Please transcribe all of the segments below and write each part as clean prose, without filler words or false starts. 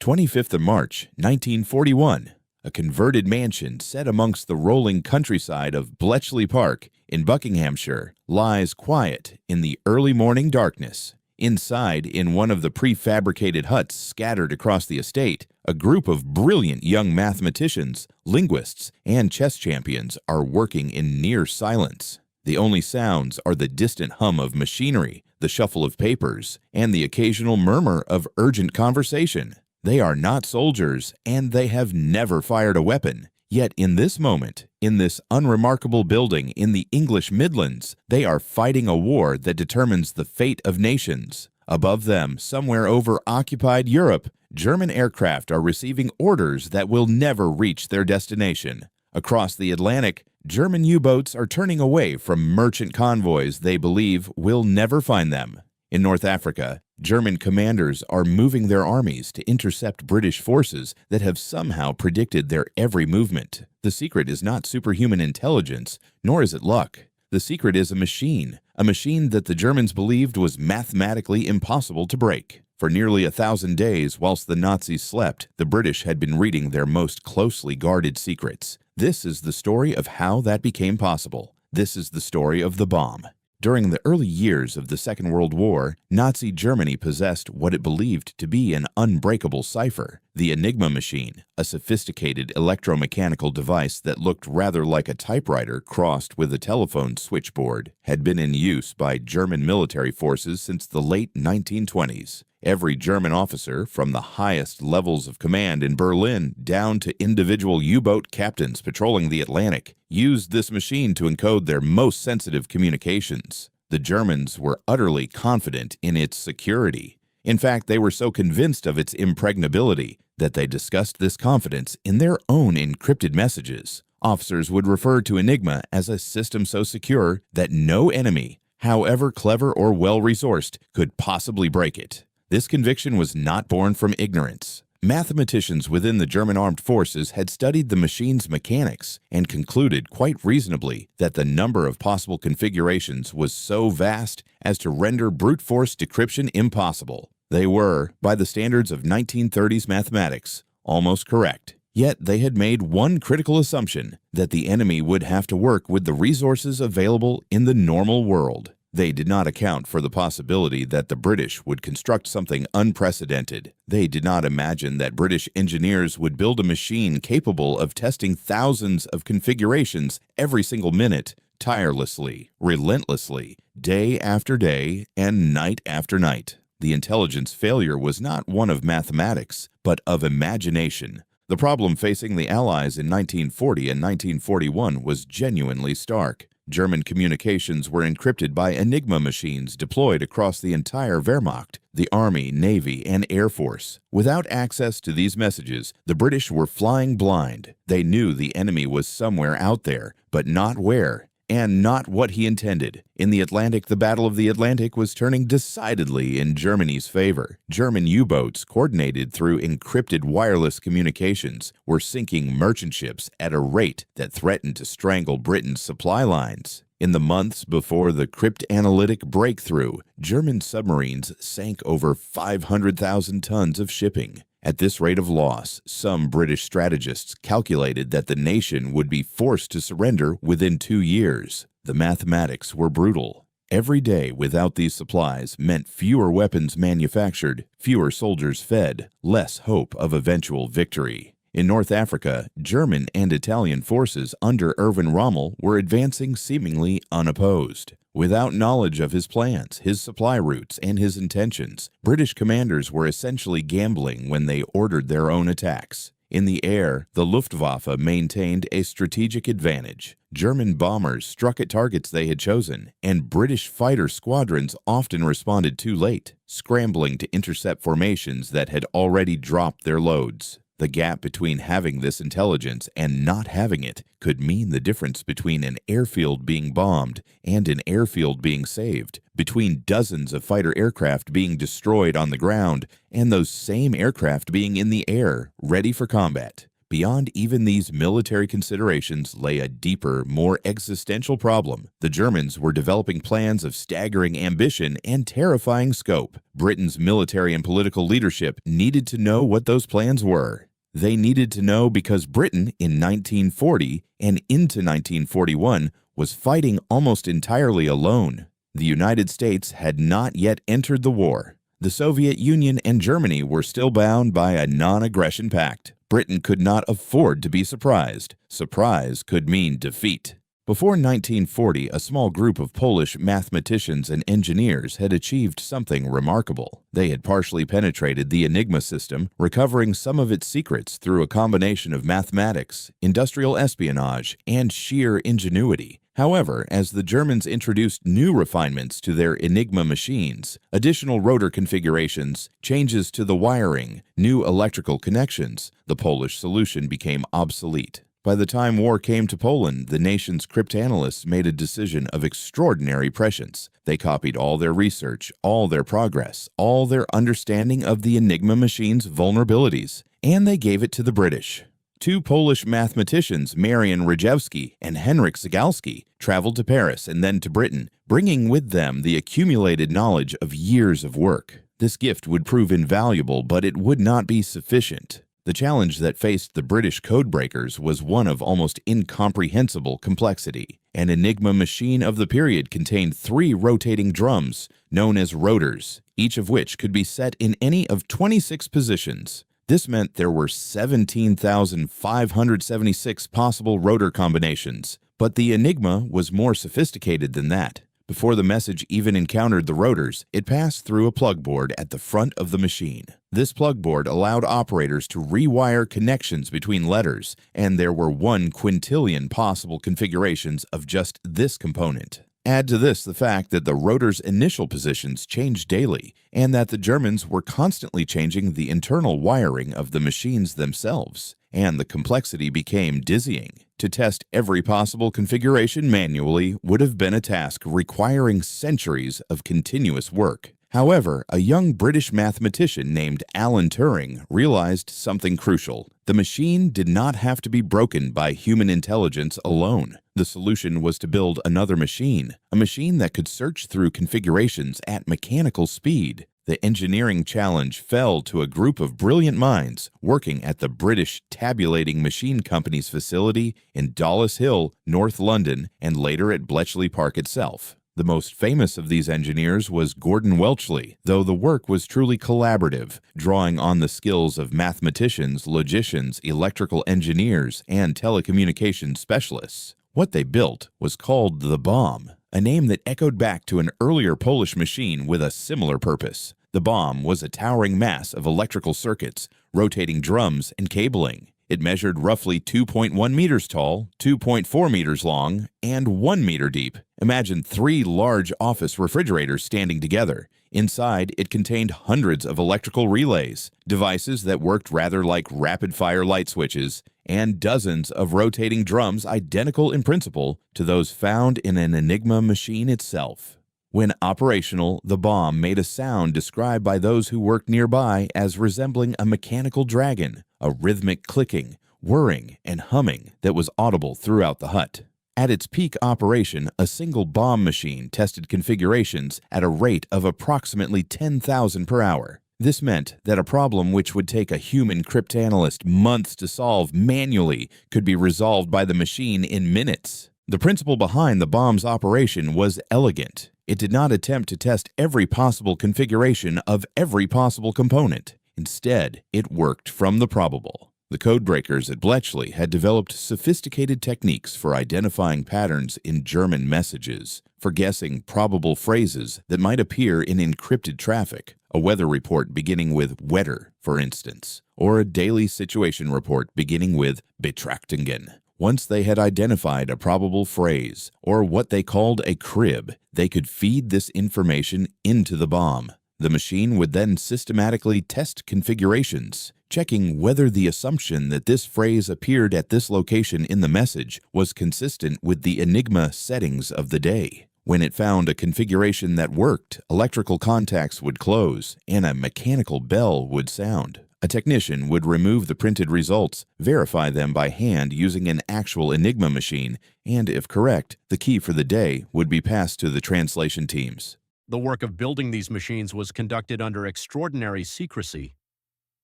25th of March, 1941, a converted mansion set amongst the rolling countryside of Bletchley Park in Buckinghamshire lies quiet in the early morning darkness. Inside, in one of the prefabricated huts scattered across the estate, a group of brilliant young mathematicians, linguists, and chess champions are working in near silence. The only sounds are the distant hum of machinery, the shuffle of papers, and the occasional murmur of urgent conversation. They are not soldiers, and they have never fired a weapon. Yet in this moment, in this unremarkable building in the English Midlands, they are fighting a war that determines the fate of nations. Above them, somewhere over occupied Europe, German aircraft are receiving orders that will never reach their destination. Across the Atlantic, German U-boats are turning away from merchant convoys they believe will never find them. In North Africa, German commanders are moving their armies to intercept British forces that have somehow predicted their every movement. The secret is not superhuman intelligence, nor is it luck. The secret is a machine that the Germans believed was mathematically impossible to break. For nearly 1,000 days, whilst the Nazis slept, the British had been reading their most closely guarded secrets. This is the story of how that became possible. This is the story of the bomb. During the early years of the Second World War, Nazi Germany possessed what it believed to be an unbreakable cipher, the Enigma machine, a sophisticated electromechanical device that looked rather like a typewriter crossed with a telephone switchboard, had been in use by German military forces since the late 1920s. Every German officer, from the highest levels of command in Berlin down to individual U-boat captains patrolling the Atlantic, used this machine to encode their most sensitive communications. The Germans were utterly confident in its security. In fact, they were so convinced of its impregnability that they discussed this confidence in their own encrypted messages. Officers would refer to Enigma as a system so secure that no enemy, however clever or well-resourced, could possibly break it. This conviction was not born from ignorance. Mathematicians within the German armed forces had studied the machine's mechanics and concluded quite reasonably that the number of possible configurations was so vast as to render brute force decryption impossible. They were, by the standards of 1930s mathematics, almost correct. Yet they had made one critical assumption, that the enemy would have to work with the resources available in the normal world. They did not account for the possibility that the British would construct something unprecedented. They did not imagine that British engineers would build a machine capable of testing thousands of configurations every single minute, tirelessly, relentlessly, day after day, and night after night. The intelligence failure was not one of mathematics, but of imagination. The problem facing the Allies in 1940 and 1941 was genuinely stark. German communications were encrypted by Enigma machines deployed across the entire Wehrmacht, the Army, Navy, and Air Force. Without access to these messages, the British were flying blind. They knew the enemy was somewhere out there, but not where, and not what he intended. In the Atlantic, the Battle of the Atlantic was turning decidedly in Germany's favor. German U-boats, coordinated through encrypted wireless communications, were sinking merchant ships at a rate that threatened to strangle Britain's supply lines. In the months before the cryptanalytic breakthrough, German submarines sank over 500,000 tons of shipping. At this rate of loss, some British strategists calculated that the nation would be forced to surrender within 2 years. The mathematics were brutal. Every day without these supplies meant fewer weapons manufactured, fewer soldiers fed, less hope of eventual victory. In North Africa, German and Italian forces under Erwin Rommel were advancing seemingly unopposed. Without knowledge of his plans, his supply routes, and his intentions, British commanders were essentially gambling when they ordered their own attacks. In the air, the Luftwaffe maintained a strategic advantage. German bombers struck at targets they had chosen, and British fighter squadrons often responded too late, scrambling to intercept formations that had already dropped their loads. The gap between having this intelligence and not having it could mean the difference between an airfield being bombed and an airfield being saved, between dozens of fighter aircraft being destroyed on the ground and those same aircraft being in the air, ready for combat, beyond even these military considerations lay a deeper, more existential problem. The Germans were developing plans of staggering ambition and terrifying scope. Britain's military and political leadership needed to know what those plans were. They needed to know because Britain in 1940 and into 1941 was fighting almost entirely alone. The United States had not yet entered the war. The Soviet Union and Germany were still bound by a non-aggression pact. Britain could not afford to be surprised. Surprise could mean defeat. Before 1940, a small group of Polish mathematicians and engineers had achieved something remarkable. They had partially penetrated the Enigma system, recovering some of its secrets through a combination of mathematics, industrial espionage, and sheer ingenuity. However, as the Germans introduced new refinements to their Enigma machines, additional rotor configurations, changes to the wiring, new electrical connections, the Polish solution became obsolete. By the time war came to Poland, the nation's cryptanalysts made a decision of extraordinary prescience. They copied all their research, all their progress, all their understanding of the Enigma machine's vulnerabilities, and they gave it to the British. Two Polish mathematicians, Marian Rejewski and Henryk Zygalski, traveled to Paris and then to Britain, bringing with them the accumulated knowledge of years of work. This gift would prove invaluable, but it would not be sufficient. The challenge that faced the British codebreakers was one of almost incomprehensible complexity. An Enigma machine of the period contained 3 rotating drums, known as rotors, each of which could be set in any of 26 positions. This meant there were 17,576 possible rotor combinations, but the Enigma was more sophisticated than that. Before the message even encountered the rotors, it passed through a plug board at the front of the machine. This plug board allowed operators to rewire connections between letters, and there were 1 quintillion possible configurations of just this component. Add to this the fact that the rotor's initial positions changed daily, and that the Germans were constantly changing the internal wiring of the machines themselves, and the complexity became dizzying. To test every possible configuration manually would have been a task requiring centuries of continuous work. However, a young British mathematician named Alan Turing realized something crucial. The machine did not have to be broken by human intelligence alone. The solution was to build another machine, a machine that could search through configurations at mechanical speed. The engineering challenge fell to a group of brilliant minds working at the British Tabulating Machine Company's facility in Dollis Hill, North London, and later at Bletchley Park itself. The most famous of these engineers was Gordon Welchley, though the work was truly collaborative, drawing on the skills of mathematicians, logicians, electrical engineers, and telecommunications specialists. What they built was called the bomb, a name that echoed back to an earlier Polish machine with a similar purpose. The bomb was a towering mass of electrical circuits, rotating drums, and cabling. It measured roughly 2.1 meters tall, 2.4 meters long, and 1 meter deep. Imagine 3 large office refrigerators standing together. Inside, it contained hundreds of electrical relays, devices that worked rather like rapid-fire light switches, and dozens of rotating drums identical in principle to those found in an Enigma machine itself. When operational, the bomb made a sound described by those who worked nearby as resembling a mechanical dragon, a rhythmic clicking, whirring, and humming that was audible throughout the hut. At its peak operation, a single bomb machine tested configurations at a rate of approximately 10,000 per hour. This meant that a problem which would take a human cryptanalyst months to solve manually could be resolved by the machine in minutes. The principle behind the bomb's operation was elegant. It did not attempt to test every possible configuration of every possible component. Instead, it worked from the probable. The codebreakers at Bletchley had developed sophisticated techniques for identifying patterns in German messages, for guessing probable phrases that might appear in encrypted traffic, a weather report beginning with wetter, for instance, or a daily situation report beginning with Betrachtungen. Once they had identified a probable phrase, or what they called a crib, they could feed this information into the bomb. The machine would then systematically test configurations, checking whether the assumption that this phrase appeared at this location in the message was consistent with the Enigma settings of the day. When it found a configuration that worked, electrical contacts would close and a mechanical bell would sound. A technician would remove the printed results, verify them by hand using an actual Enigma machine, and if correct, the key for the day would be passed to the translation teams. The work of building these machines was conducted under extraordinary secrecy.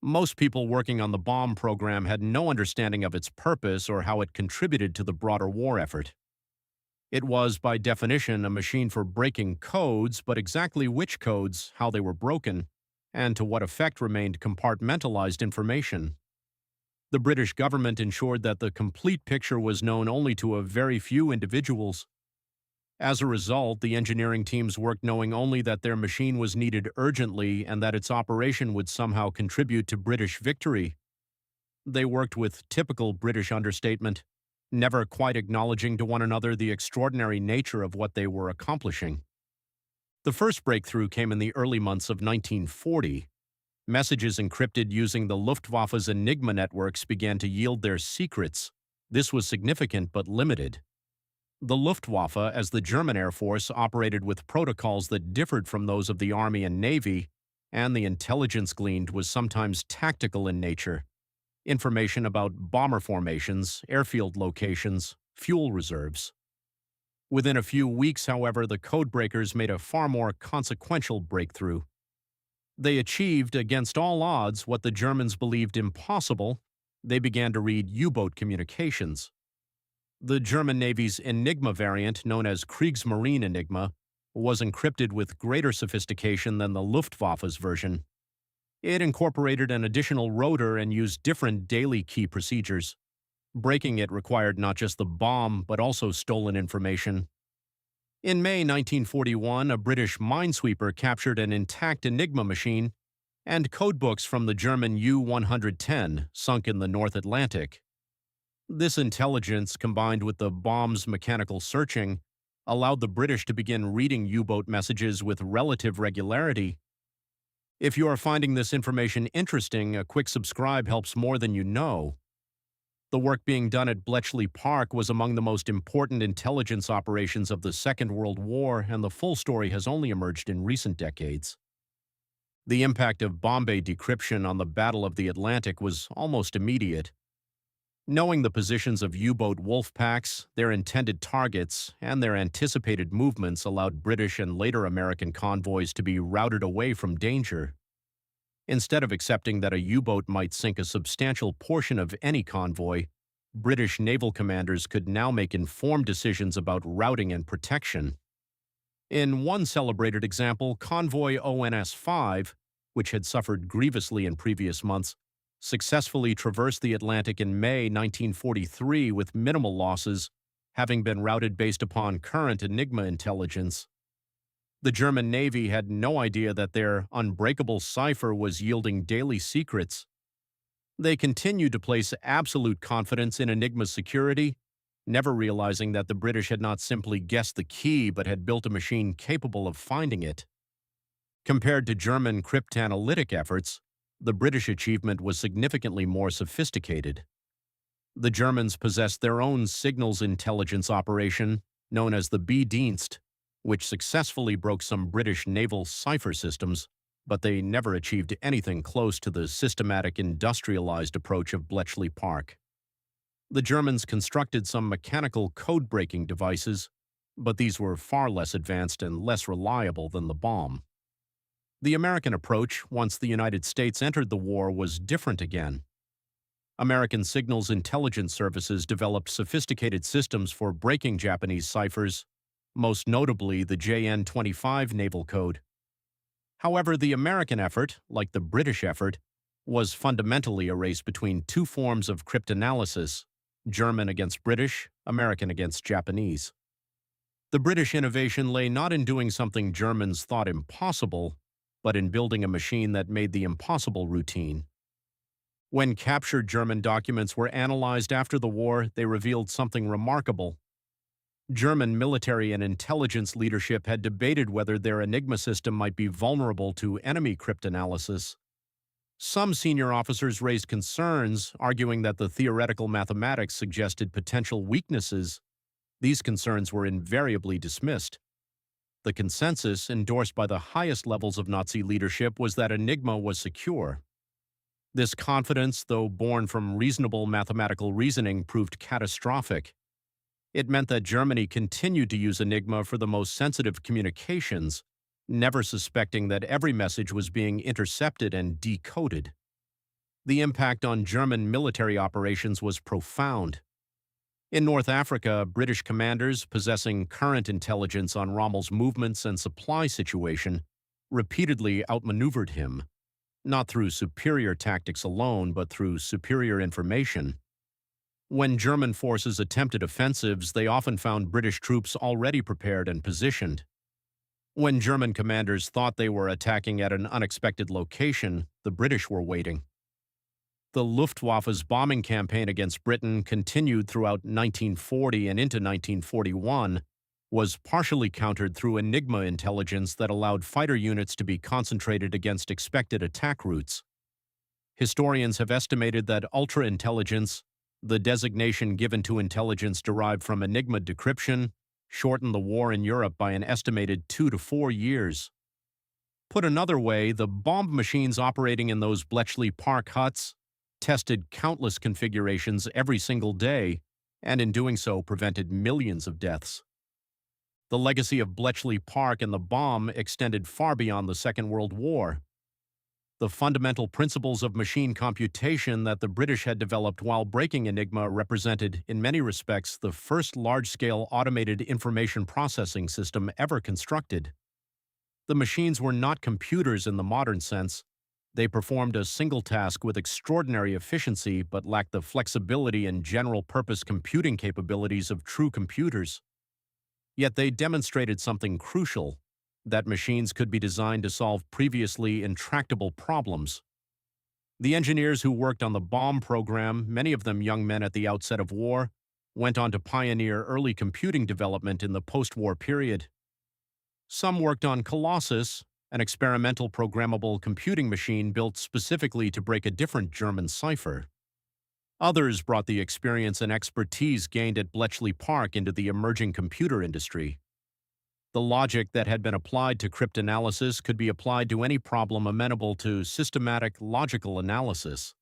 Most people working on the bomb program had no understanding of its purpose or how it contributed to the broader war effort. It was, by definition, a machine for breaking codes, but exactly which codes, how they were broken, and to what effect remained compartmentalized information. The British government ensured that the complete picture was known only to a very few individuals. As a result, the engineering teams worked knowing only that their machine was needed urgently and that its operation would somehow contribute to British victory. They worked with typical British understatement, never quite acknowledging to one another the extraordinary nature of what they were accomplishing. The first breakthrough came in the early months of 1940. Messages encrypted using the Luftwaffe's Enigma networks began to yield their secrets. This was significant but limited. The Luftwaffe, as the German Air Force, operated with protocols that differed from those of the Army and Navy, and the intelligence gleaned was sometimes tactical in nature. Information about bomber formations, airfield locations, fuel reserves. Within a few weeks, however, the codebreakers made a far more consequential breakthrough. They achieved, against all odds, what the Germans believed impossible. They began to read U-boat communications. The German Navy's Enigma variant, known as Kriegsmarine Enigma, was encrypted with greater sophistication than the Luftwaffe's version. It incorporated an additional rotor and used different daily key procedures. Breaking it required not just the bomb, but also stolen information. In May 1941, a British minesweeper captured an intact Enigma machine and codebooks from the German U-110 sunk in the North Atlantic. This intelligence, combined with the bomb's mechanical searching, allowed the British to begin reading U-boat messages with relative regularity. If you are finding this information interesting, a quick subscribe helps more than you know. The work being done at Bletchley Park was among the most important intelligence operations of the Second World War, and the full story has only emerged in recent decades. The impact of Bombay decryption on the Battle of the Atlantic was almost immediate. Knowing the positions of U-boat wolf packs, their intended targets, and their anticipated movements allowed British and later American convoys to be routed away from danger. Instead of accepting that a U-boat might sink a substantial portion of any convoy, British naval commanders could now make informed decisions about routing and protection. In one celebrated example, convoy ONS-5, which had suffered grievously in previous months, successfully traversed the Atlantic in May 1943 with minimal losses, having been routed based upon current Enigma intelligence. The German Navy had no idea that their unbreakable cipher was yielding daily secrets. They continued to place absolute confidence in Enigma's security, never realizing that the British had not simply guessed the key but had built a machine capable of finding it. Compared to German cryptanalytic efforts, the British achievement was significantly more sophisticated. The Germans possessed their own signals intelligence operation, known as the B-Dienst, which successfully broke some British naval cipher systems, but they never achieved anything close to the systematic industrialized approach of Bletchley Park. The Germans constructed some mechanical code-breaking devices, but these were far less advanced and less reliable than the bomb. The American approach, once the United States entered the war, was different again. American signals intelligence services developed sophisticated systems for breaking Japanese ciphers, most notably the JN-25 naval code. However, the American effort, like the British effort, was fundamentally a race between two forms of cryptanalysis: German against British, American against Japanese. The British innovation lay not in doing something Germans thought impossible, but in building a machine that made the impossible routine. When captured German documents were analyzed after the war, they revealed something remarkable. German military and intelligence leadership had debated whether their Enigma system might be vulnerable to enemy cryptanalysis. Some senior officers raised concerns, arguing that the theoretical mathematics suggested potential weaknesses. These concerns were invariably dismissed. The consensus, endorsed by the highest levels of Nazi leadership, was that Enigma was secure. This confidence, though born from reasonable mathematical reasoning, proved catastrophic. It meant that Germany continued to use Enigma for the most sensitive communications, never suspecting that every message was being intercepted and decoded. The impact on German military operations was profound. In North Africa, British commanders possessing current intelligence on Rommel's movements and supply situation repeatedly outmaneuvered him, not through superior tactics alone, but through superior information. When German forces attempted offensives, they often found British troops already prepared and positioned. When German commanders thought they were attacking at an unexpected location, the British were waiting. The Luftwaffe's bombing campaign against Britain continued throughout 1940 and into 1941, was partially countered through Enigma intelligence that allowed fighter units to be concentrated against expected attack routes. Historians have estimated that ultra-intelligence, the designation given to intelligence derived from Enigma decryption, shortened the war in Europe by an estimated 2 to 4 years. Put another way, the bomb machines operating in those Bletchley Park huts tested countless configurations every single day, and in doing so prevented millions of deaths. The legacy of Bletchley Park and the bomb extended far beyond the Second World War. The fundamental principles of machine computation that the British had developed while breaking Enigma represented, in many respects, the first large-scale automated information processing system ever constructed. The machines were not computers in the modern sense. They performed a single task with extraordinary efficiency but lacked the flexibility and general-purpose computing capabilities of true computers. Yet they demonstrated something crucial, that machines could be designed to solve previously intractable problems. The engineers who worked on the bomb program, many of them young men at the outset of war, went on to pioneer early computing development in the post-war period. Some worked on Colossus, an experimental programmable computing machine built specifically to break a different German cipher. Others brought the experience and expertise gained at Bletchley Park into the emerging computer industry. The logic that had been applied to cryptanalysis could be applied to any problem amenable to systematic logical analysis.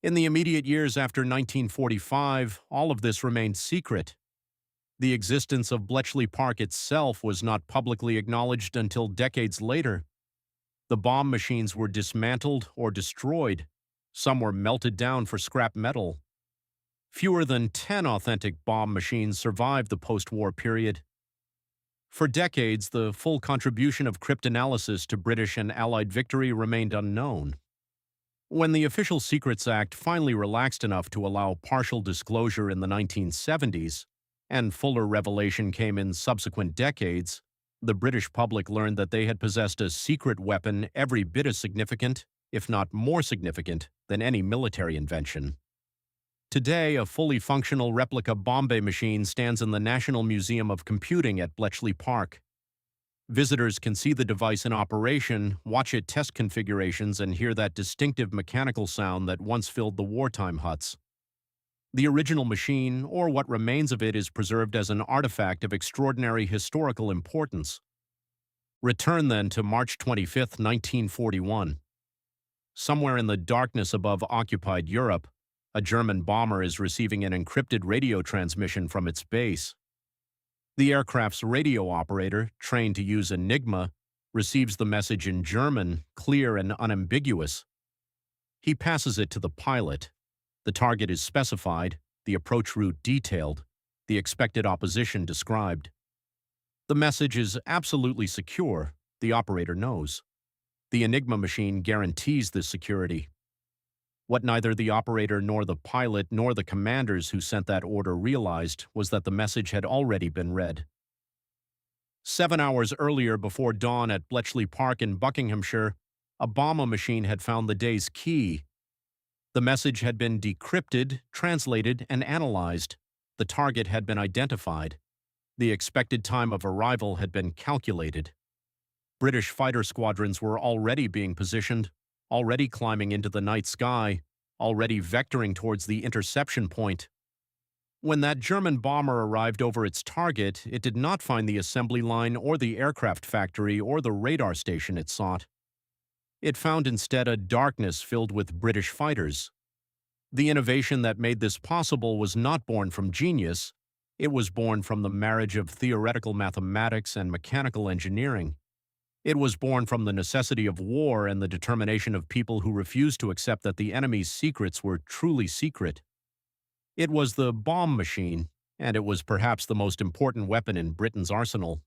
In the immediate years after 1945, all of this remained secret. The existence of Bletchley Park itself was not publicly acknowledged until decades later. The bomb machines were dismantled or destroyed. Some were melted down for scrap metal. Fewer than 10 authentic bomb machines survived the post-war period. For decades, the full contribution of cryptanalysis to British and Allied victory remained unknown. When the Official Secrets Act finally relaxed enough to allow partial disclosure in the 1970s, and fuller revelation came in subsequent decades, the British public learned that they had possessed a secret weapon every bit as significant, if not more significant, than any military invention. Today, a fully functional replica Bombay machine stands in the National Museum of Computing at Bletchley Park. Visitors can see the device in operation, watch it test configurations, and hear that distinctive mechanical sound that once filled the wartime huts. The original machine, or what remains of it, is preserved as an artifact of extraordinary historical importance. Return then to March 25, 1941. Somewhere in the darkness above occupied Europe, a German bomber is receiving an encrypted radio transmission from its base. The aircraft's radio operator, trained to use Enigma, receives the message in German, clear and unambiguous. He passes it to the pilot. The target is specified, the approach route detailed, the expected opposition described. The message is absolutely secure, the operator knows. The Enigma machine guarantees this security. What neither the operator nor the pilot nor the commanders who sent that order realized was that the message had already been read. 7 hours earlier, before dawn at Bletchley Park in Buckinghamshire, a bomber machine had found the day's key. The message had been decrypted, translated, and analyzed. The target had been identified. The expected time of arrival had been calculated. British fighter squadrons were already being positioned, already climbing into the night sky, already vectoring towards the interception point. When that German bomber arrived over its target, it did not find the assembly line or the aircraft factory or the radar station it sought. It found instead a darkness filled with British fighters. The innovation that made this possible was not born from genius. It was born from the marriage of theoretical mathematics and mechanical engineering. It was born from the necessity of war and the determination of people who refused to accept that the enemy's secrets were truly secret. It was the bomb machine, and it was perhaps the most important weapon in Britain's arsenal.